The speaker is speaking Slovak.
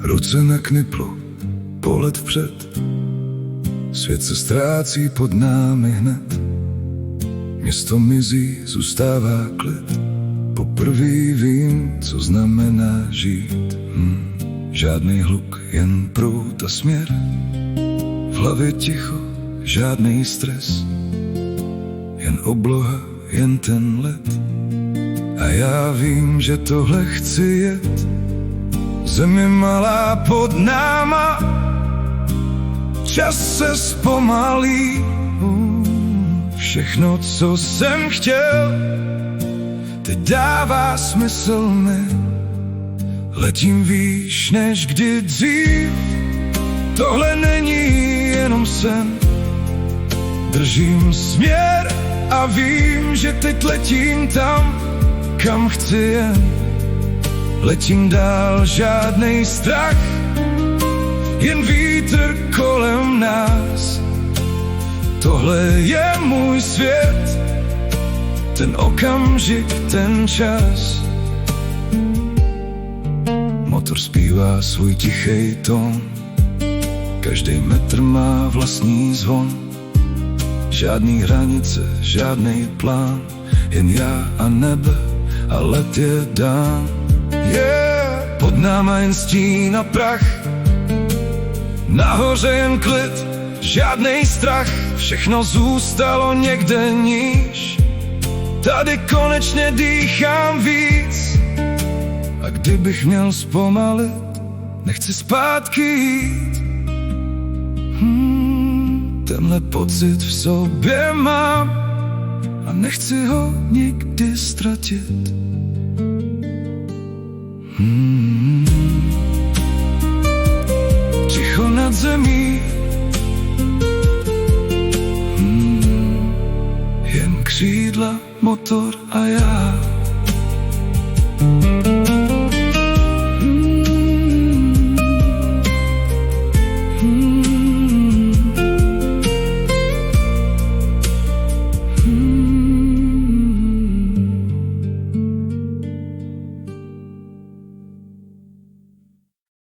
Ruce na kniplu, pohled vpřed. Svět se ztrácí pod námi hned. Město mizí, zůstává klid. Poprvé vím, co znamená žít. Žádný hluk, jen proud a směr. V hlavě ticho, žádný stres. Jen obloha, jen ten led. A já vím, že tohle chci jet. Země malá pod náma, čas se zpomalí. Všechno, co jsem chtěl, teď dává smysl mi. Letím výš než kdy dřív. Tohle není jenom sen. Držím směr a vím, že teď letím tam, kam chci jen. Letím dál, žádnej strach, jen vítr kolem nás. Tohle je můj svět, ten okamžik, ten čas. Motor zpívá svůj tichý tón, každý metr má vlastní zvon. Žádný hranice, žádný plán, jen já a nebe a let je dán. Pod náma jen stín a prach, nahoře jen klid, žádnej strach. Všechno zůstalo někde níž, tady konečně dýchám víc. A kdybych měl zpomalit, nechci zpátky jít. Tenhle pocit v sobě mám a nechci ho nikdy ztratit. Ticho nad zemí, jen křídla, motor a já.